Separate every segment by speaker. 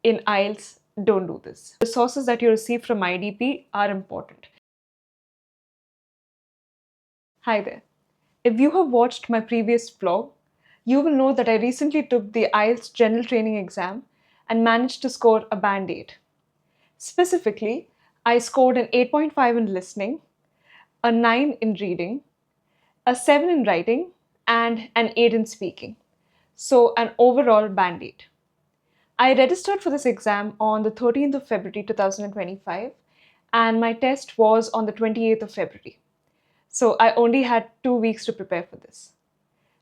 Speaker 1: in IELTS, don't do this. The sources that you receive from IDP are important. Hi there. If you have watched my previous vlog, you will know that I recently took the IELTS General Training exam and managed to score a band 8. Specifically, I scored an 8.5 in listening, a 9 in reading, a 7 in writing, and an 8 in speaking. So an overall band 8. I registered for this exam on the 13th of February 2025 and my test was on the 28th of February. So I only had 2 weeks to prepare for this.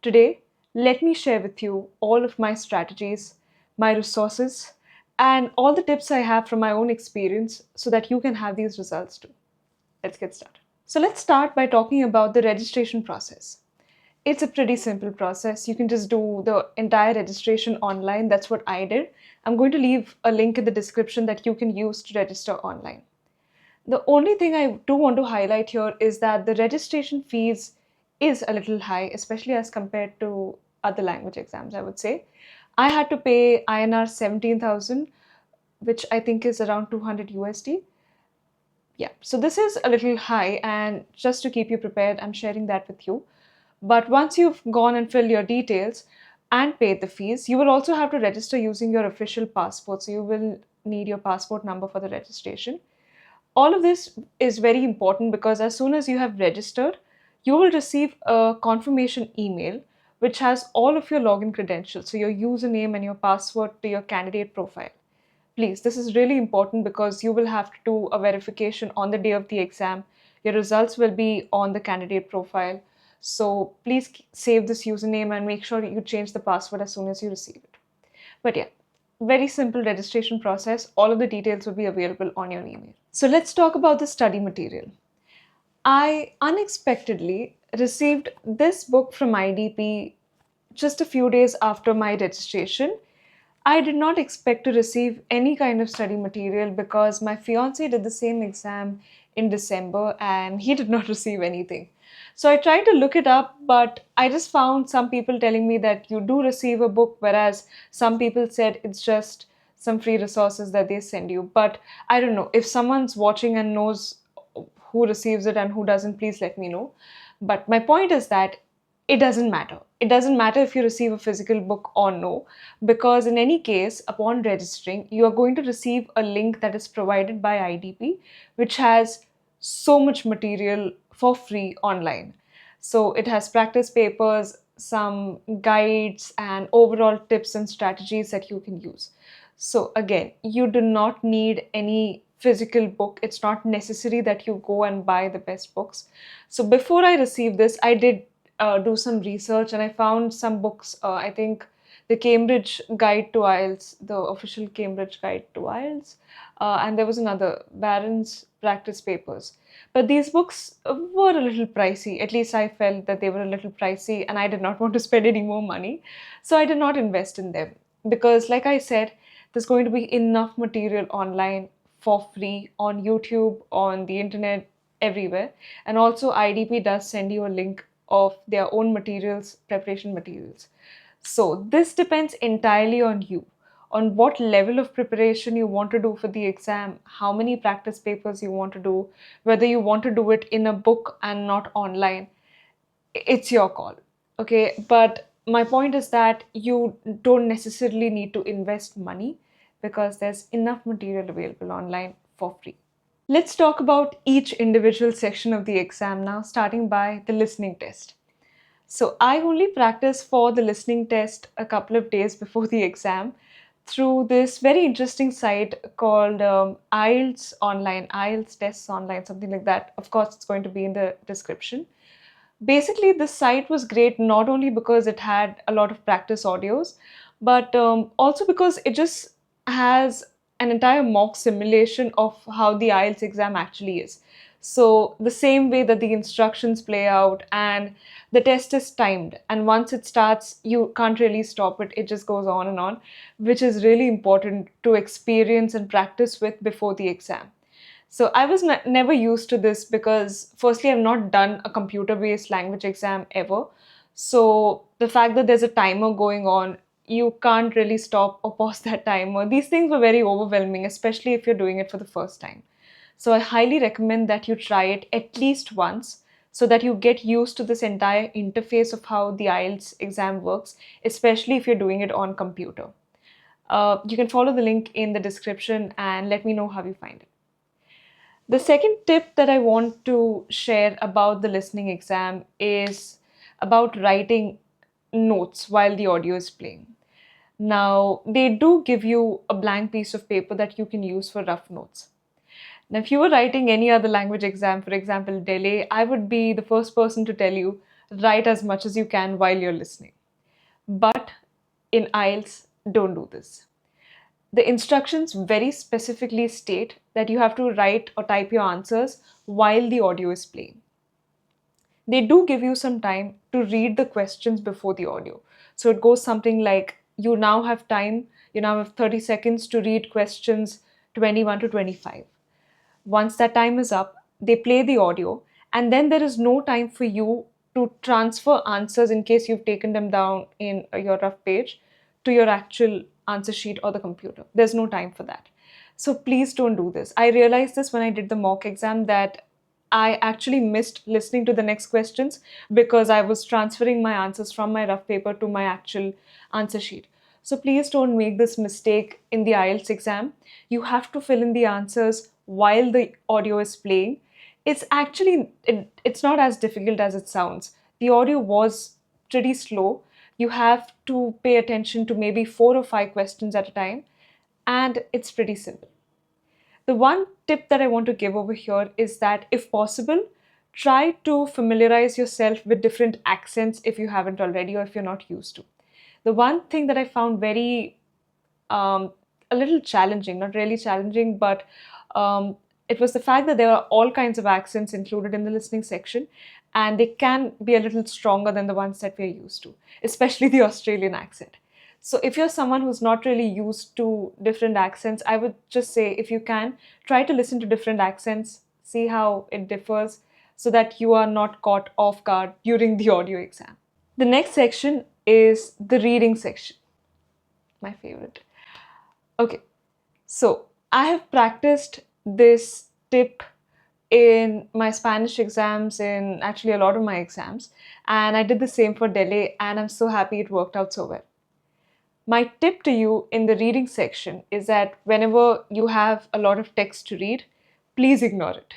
Speaker 1: Today, let me share with you all of my strategies, my resources, and all the tips I have from my own experience so that you can have these results too. Let's get started. So let's start by talking about the registration process. It's a pretty simple process. You can just do the entire registration online. That's what I did. I'm going to leave a link in the description that you can use to register online. The only thing I do want to highlight here is that the registration fees is a little high, especially as compared to other language exams, I would say. I had to pay INR 17,000, which I think is around 200 USD. Yeah, so this is a little high, and just to keep you prepared, I'm sharing that with you. But once you've gone and filled your details and paid the fees, you will also have to register using your official passport. So you will need your passport number for the registration. All of this is very important because as soon as you have registered, you will receive a confirmation email which has all of your login credentials, so your username and your password to your candidate profile. Please, this is really important because you will have to do a verification on the day of the exam. Your results will be on the candidate profile. So please save this username and make sure you change the password as soon as you receive it. But yeah, very simple registration process. All of the details will be available on your email. So let's talk about the study material. I unexpectedly received this book from IDP just a few days after my registration. I did not expect to receive any kind of study material because my fiance did the same exam in December and he did not receive anything. So I tried to look it up, but I just found some people telling me that you do receive a book, whereas some people said it's just some free resources that they send you. But I don't know. If someone's watching and knows who receives it and who doesn't, please let me know. But my point is that it doesn't matter. It doesn't matter if you receive a physical book or no, because in any case, upon registering, you are going to receive a link that is provided by IDP, which has so much material for free online. So it has practice papers, some guides, and overall tips and strategies that you can use. So again, you do not need any physical book. It's not necessary that you go and buy the best books. So before I received this, I did do some research and I found some books. I think the Cambridge Guide to IELTS, the official Cambridge Guide to IELTS, and there was another, Barron's Practice Papers. But these books were a little pricey. At least I felt that they were a little pricey and I did not want to spend any more money. So I did not invest in them because, like I said, there's going to be enough material online for free on YouTube, on the internet, everywhere. And also IDP does send you a link of their own materials, preparation materials. So this depends entirely on you, on what level of preparation you want to do for the exam, how many practice papers you want to do, whether you want to do it in a book and not online. It's your call. Okay, but my point is that you don't necessarily need to invest money because there's enough material available online for free. Let's talk about each individual section of the exam now, starting by the listening test. So I only practiced for the listening test a couple of days before the exam through this very interesting site called IELTS Online, IELTS Tests Online, something like that. Of course, it's going to be in the description. Basically, this site was great not only because it had a lot of practice audios, but also because it just has an entire mock simulation of how the IELTS exam actually is. So the same way that the instructions play out and the test is timed, and once it starts, you can't really stop it. It just goes on, which is really important to experience and practice with before the exam. So I was never used to this because firstly, I've not done a computer-based language exam ever. So the fact that there's a timer going on, you can't really stop or pause that timer. These things were very overwhelming, especially if you're doing it for the first time. So I highly recommend that you try it at least once so that you get used to this entire interface of how the IELTS exam works, especially if you're doing it on computer. You can follow the link in the description and let me know how you find it. The second tip that I want to share about the listening exam is about writing notes while the audio is playing. Now, they do give you a blank piece of paper that you can use for rough notes. Now, if you were writing any other language exam, for example, Delhi, I would be the first person to tell you write as much as you can while you're listening. But in IELTS, don't do this. The instructions very specifically state that you have to write or type your answers while the audio is playing. They do give you some time to read the questions before the audio. So it goes something like you now have time, you now have 30 seconds to read questions 21 to 25. Once that time is up, they play the audio, and then there is no time for you to transfer answers in case you've taken them down in your rough page to your actual answer sheet or the computer. There's no time for that. So please don't do this. I realized this when I did the mock exam that I actually missed listening to the next questions because I was transferring my answers from my rough paper to my actual answer sheet. So please don't make this mistake in the IELTS exam. You have to fill in the answers while the audio is playing. It's actually, it's not as difficult as it sounds. The audio was pretty slow. You have to pay attention to maybe 4 or 5 questions at a time, and it's pretty simple. The one tip that I want to give over here is that if possible, try to familiarize yourself with different accents if you haven't already or if you're not used to. The one thing that I found very um, a little challenging, not really challenging, but it was the fact that there are all kinds of accents included in the listening section, and they can be a little stronger than the ones that we're used to, especially the Australian accent. So if you're someone who's not really used to different accents, I would just say if you can, try to listen to different accents, see how it differs, so that you are not caught off guard during the audio exam. The next section is the reading section, my favorite. Okay, so I have practiced this tip in my Spanish exams, in actually a lot of my exams, and I did the same for Delhi, and I'm so happy it worked out so well. My tip to you in the reading section is that whenever you have a lot of text to read, please ignore it.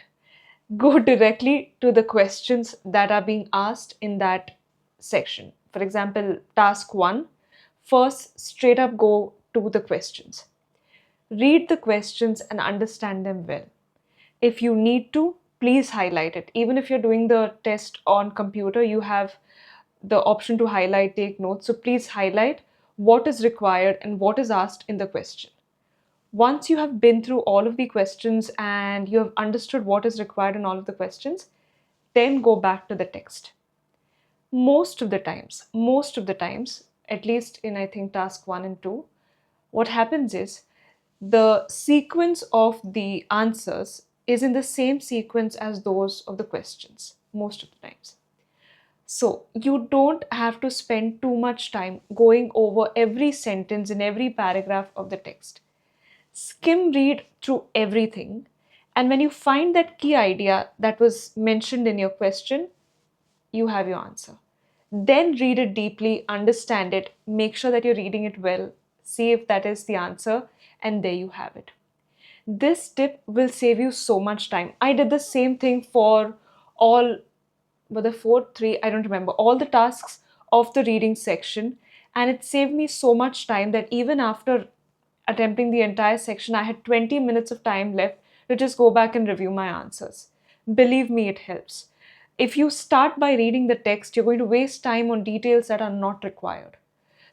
Speaker 1: Go directly to the questions that are being asked in that section. For example, task 1, first straight up go to the questions. Read the questions and understand them well. If you need to, please highlight it. Even if you're doing the test on computer, you have the option to highlight, take notes. So please highlight what is required and what is asked in the question. Once you have been through all of the questions and you have understood what is required in all of the questions, then go back to the text. Most of the times, at least in I think task 1 and 2, what happens is the sequence of the answers is in the same sequence as those of the questions, most of the times. So you don't have to spend too much time going over every sentence in every paragraph of the text. Skim read through everything, and when you find that key idea that was mentioned in your question, you have your answer. Then read it deeply, understand it, make sure that you're reading it well, see if that is the answer, and there you have it. This tip will save you so much time. I did the same thing for all, were there 4, 3, I don't remember, all the tasks of the reading section, and it saved me so much time that even after attempting the entire section, I had 20 minutes of time left to just go back and review my answers. Believe me, it helps. If you start by reading the text, you're going to waste time on details that are not required.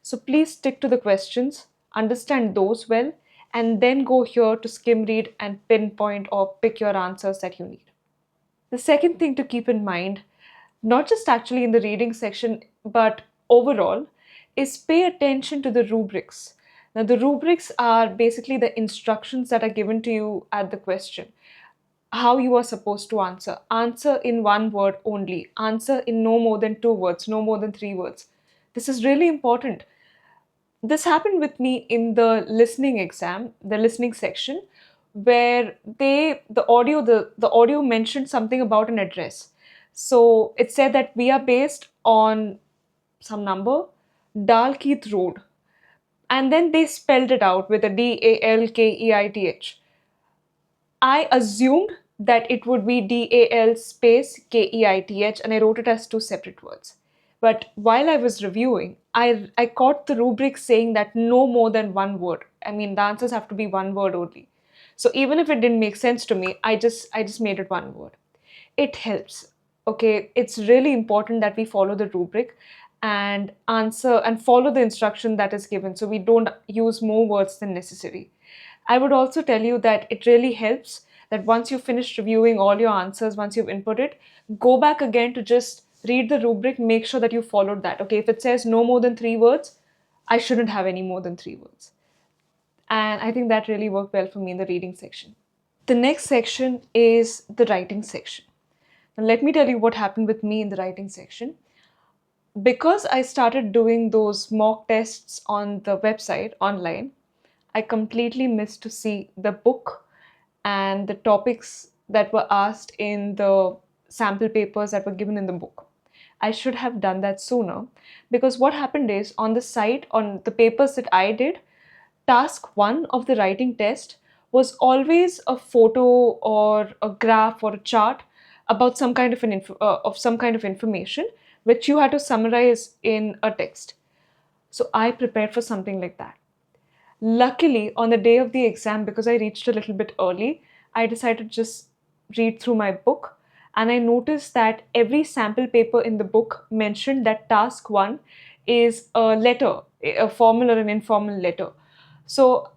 Speaker 1: So please stick to the questions, understand those well, and then go here to skim read and pinpoint or pick your answers that you need. The second thing to keep in mind, not just actually in the reading section, but overall, is pay attention to the rubrics. Now, the rubrics are basically the instructions that are given to you at the question. How you are supposed to answer. Answer in one word only. Answer in no more than 2 words, no more than 3 words. This is really important. This happened with me in the listening exam, the listening section, where the audio mentioned something about an address. So it said that we are based on some number, Dalkeith Road, and then they spelled it out with a Dalkeith. I assumed that it would be DAL space KEITH, and I wrote it as two separate words. But while I was reviewing, I caught the rubric saying that no more than one word. I mean, the answers have to be one word only. So even if it didn't make sense to me, I just made it one word. It helps. Okay, it's really important that we follow the rubric and answer and follow the instruction that is given so we don't use more words than necessary. I would also tell you that it really helps that once you've finished reviewing all your answers, once you've inputted, go back again to just read the rubric, make sure that you followed that. Okay, if it says no more than three words, I shouldn't have any more than three words. And I think that really worked well for me in the reading section. The next section is the writing section. Now, let me tell you what happened with me in the writing section. Because I started doing those mock tests on the website online, I completely missed to see the book and the topics that were asked in the sample papers that were given in the book. I should have done that sooner because what happened is on the site, on the papers that I did, task one of the writing test was always a photo or a graph or a chart about some kind of some kind of information which you had to summarize in a text. So I prepared for something like that. Luckily, on the day of the exam, because I reached a little bit early, I decided to just read through my book. And I noticed that every sample paper in the book mentioned that task one is a letter, a formal or an informal letter. So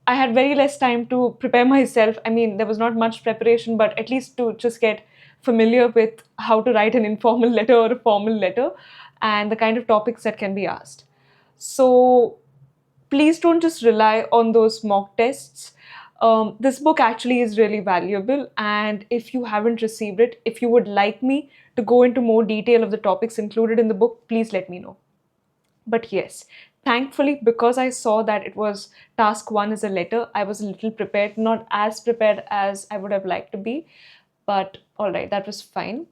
Speaker 1: I had very less time to prepare myself. I mean, there was not much preparation, but at least to just get familiar with how to write an informal letter or a formal letter and the kind of topics that can be asked. So please don't just rely on those mock tests. This book actually is really valuable, and if you haven't received it, if you would like me to go into more detail of the topics included in the book, please let me know. But yes, thankfully, because I saw that it was task one is a letter, I was a little prepared, not as prepared as I would have liked to be, but all right, that was fine.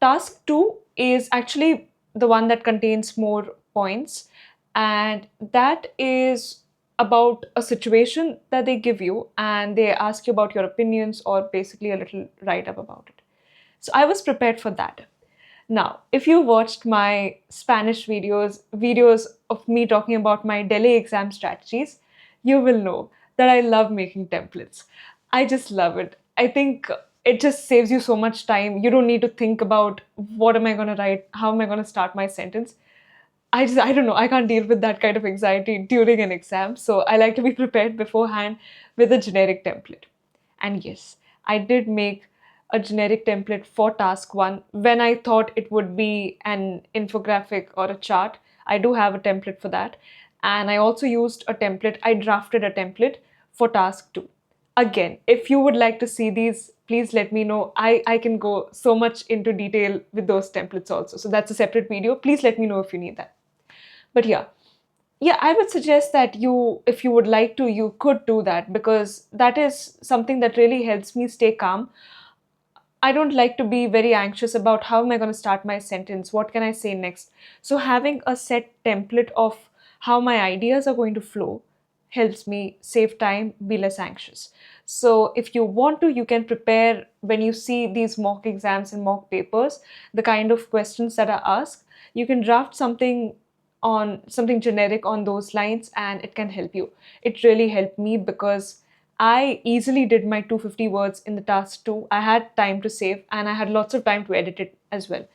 Speaker 1: Task two is actually the one that contains more points, and that is about a situation that they give you and they ask you about your opinions or basically a little write up about it. So I was prepared for that. Now, if you watched my Spanish videos of me talking about my Delhi exam strategies, you will know that I love making templates. I just love it. I think it just saves you so much time. You don't need to think about what am I going to write, how am I going to start my sentence. I don't know, I can't deal with that kind of anxiety during an exam. So I like to be prepared beforehand with a generic template. And yes, I did make a generic template for task one when I thought it would be an infographic or a chart. I do have a template for that. And I also used a template, I drafted a template for task two. Again, if you would like to see these, please let me know. I can go so much into detail with those templates also. So that's a separate video. Please let me know if you need that. But yeah, I would suggest that you, if you would like to, you could do that because that is something that really helps me stay calm. I don't like to be very anxious about how am I going to start my sentence, what can I say next. So having a set template of how my ideas are going to flow helps me save time, be less anxious. So if you want to, you can prepare when you see these mock exams and mock papers, the kind of questions that are asked. You can draft something generic on those lines and it can help you. It really helped me because I easily did my 250 words in the task two. I had time to save and I had lots of time to edit it as well.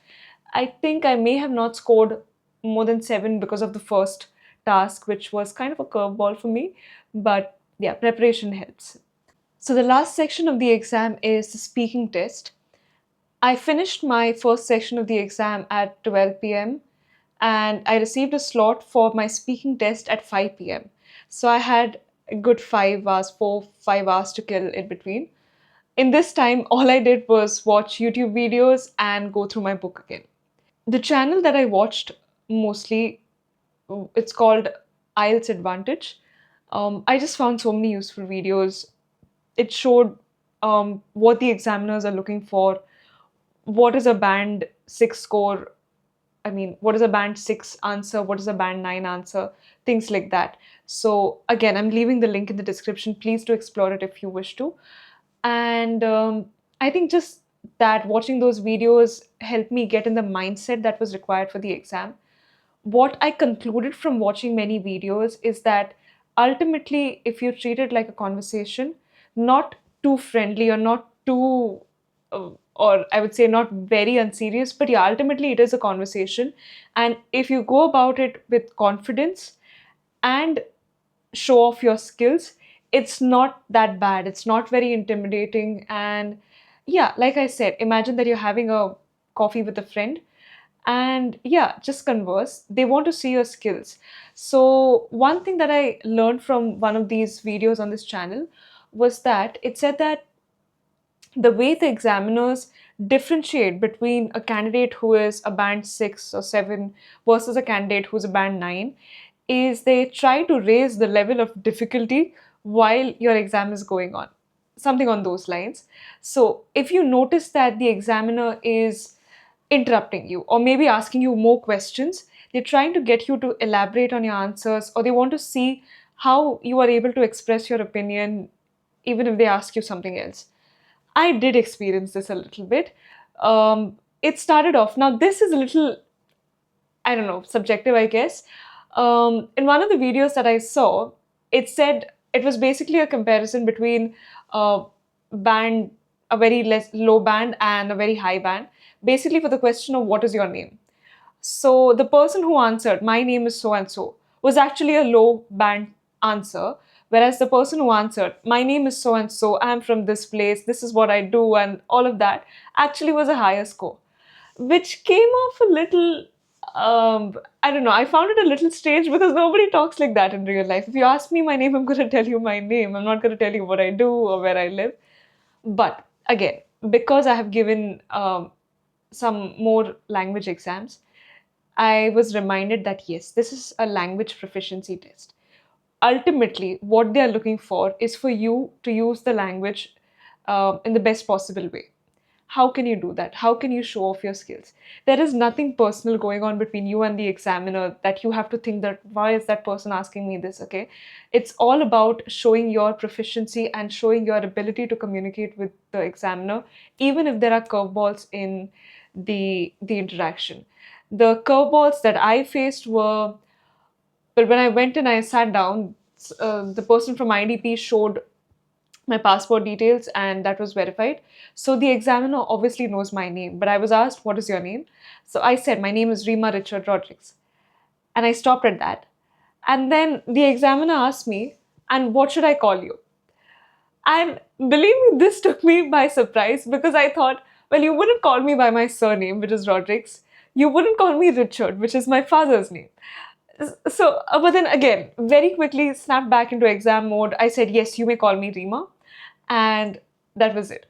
Speaker 1: I think I may have not scored more than seven because of the first task, which was kind of a curveball for me. But yeah, preparation helps. So the last section of the exam is the speaking test. I finished my first section of the exam at 12 p.m. and I received a slot for my speaking test at 5 p.m. So I had a good 5 hours, 5 hours to kill in between. In this time, all I did was watch YouTube videos and go through my book again. The channel that I watched mostly, it's called IELTS Advantage. I just found so many useful videos. It showed what the examiners are looking for, what is a band 6 score. I mean, what is a band 6 answer? What is a band 9 answer? Things like that. So, again, I'm leaving the link in the description. Please do explore it if you wish to. And I think just that watching those videos helped me get in the mindset that was required for the exam. What I concluded from watching many videos is that ultimately, if you treat it like a conversation, not too friendly or not too, or I would say not very unserious, but yeah, ultimately it is a conversation. And if you go about it with confidence and show off your skills, it's not that bad. It's not very intimidating. And yeah, like I said, imagine that you're having a coffee with a friend and yeah, just converse. They want to see your skills. So, one thing that I learned from one of these videos on this channel was that it said that the way the examiners differentiate between a candidate who is a band 6 or 7 versus a candidate who's a band 9 is they try to raise the level of difficulty while your exam is going on, something on those lines. So if you notice that the examiner is interrupting you or maybe asking you more questions, they're trying to get you to elaborate on your answers, or they want to see how you are able to express your opinion even if they ask you something else. I did experience this a little bit. It started off, now, this is a little, I don't know, subjective, I guess. In one of the videos that I saw, it said it was basically a comparison between a band, a very less low band and a very high band, basically for the question of what is your name. So the person who answered, my name is so and so, was actually a low band answer. Whereas the person who answered, my name is so and so, I'm from this place, this is what I do, and all of that, actually was a higher score, which came off a little, I don't know, I found it a little strange because nobody talks like that in real life. If you ask me my name, I'm going to tell you my name. I'm not going to tell you what I do or where I live. But again, because I have given some more language exams, I was reminded that yes, this is a language proficiency test. Ultimately, what they are looking for is for you to use the language in the best possible way. How can you do that? How can you show off your skills? There is nothing personal going on between you and the examiner that you have to think that why is that person asking me this, okay? It's all about showing your proficiency and showing your ability to communicate with the examiner, even if there are curveballs in the interaction. The curveballs that I faced were, but when I went and I sat down, the person from IDP showed my passport details and that was verified. So the examiner obviously knows my name, but I was asked, what is your name? So I said, my name is Rima Richard Rodriguez. And I stopped at that. And then the examiner asked me, and what should I call you? And believe me, this took me by surprise because I thought, well, you wouldn't call me by my surname, which is Rodriguez. You wouldn't call me Richard, which is my father's name. So, but then again, very quickly snapped back into exam mode. I said, yes, you may call me Rima. And that was it.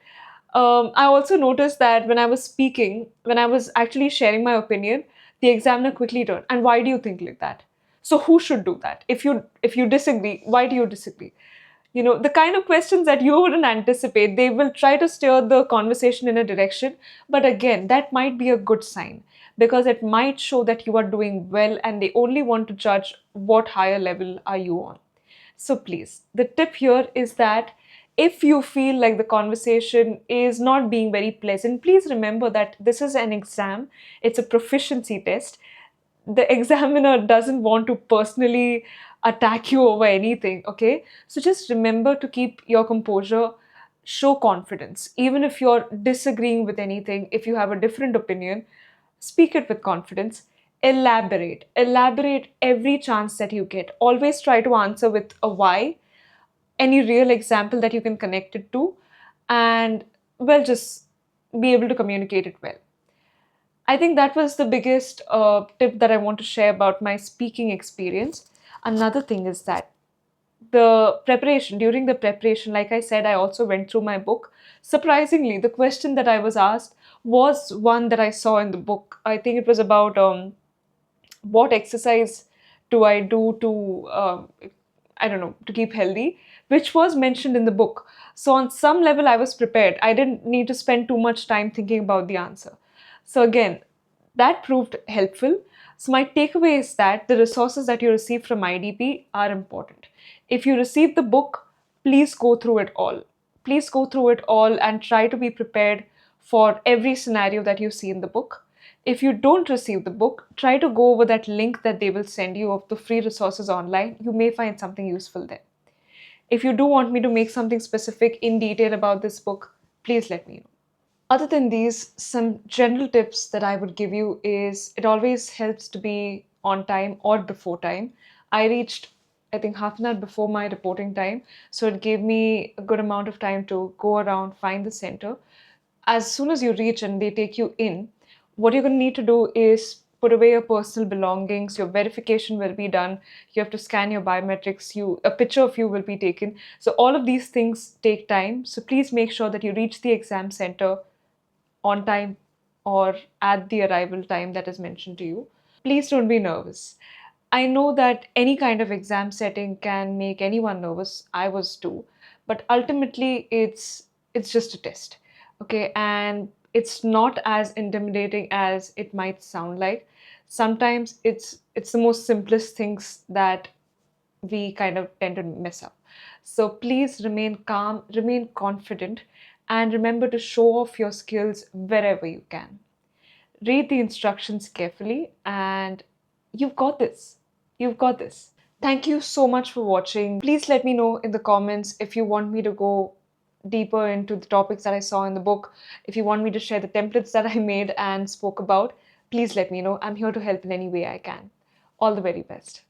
Speaker 1: I also noticed that when I was speaking, when I was actually sharing my opinion, the examiner quickly turned, and why do you think like that? So who should do that? If you disagree, why do you disagree? You know, the kind of questions that you wouldn't anticipate, they will try to steer the conversation in a direction. But again, that might be a good sign because it might show that you are doing well and they only want to judge what higher level are you on. So please, the tip here is that if you feel like the conversation is not being very pleasant, please remember that this is an exam, it's a proficiency test. The examiner doesn't want to personally attack you over anything, okay? So just remember to keep your composure, show confidence. Even if you're disagreeing with anything, if you have a different opinion, speak it with confidence. Elaborate every chance that you get. Always try to answer with a why, any real example that you can connect it to, and well, just be able to communicate it well. I think that was the biggest tip that I want to share about my speaking experience. Another thing is that during the preparation, like I said, I also went through my book. Surprisingly, the question that I was asked was one that I saw in the book. I think it was about what exercise do I do to, I don't know, to keep healthy, which was mentioned in the book. So, on some level, I was prepared. I didn't need to spend too much time thinking about the answer. So, again, that proved helpful. So, my takeaway is that the resources that you receive from IDP are important. If you receive the book, please go through it all. Please go through it all and try to be prepared for every scenario that you see in the book. If you don't receive the book, try to go over that link that they will send you of the free resources online. You may find something useful there. If you do want me to make something specific in detail about this book, please let me know. Other than these, some general tips that I would give you is it always helps to be on time or before time. I reached, I think, half an hour before my reporting time, so it gave me a good amount of time to go around, find the center. As soon as you reach and they take you in, what you're going to need to do is put away your personal belongings. Your verification will be done. You have to scan your biometrics. A picture of you will be taken. So all of these things take time. So please make sure that you reach the exam center on time or at the arrival time that is mentioned to you. Please don't be nervous. I know that any kind of exam setting can make anyone nervous. I was too. But ultimately it's just a test. Okay? And it's not as intimidating as it might sound like. Sometimes it's the most simplest things that we kind of tend to mess up. So please remain calm, remain confident, and remember to show off your skills wherever you can. Read the instructions carefully, and you've got this. You've got this. Thank you so much for watching. Please let me know in the comments if you want me to go deeper into the topics that I saw in the book. If you want me to share the templates that I made and spoke about, please let me know. I'm here to help in any way I can. All the very best.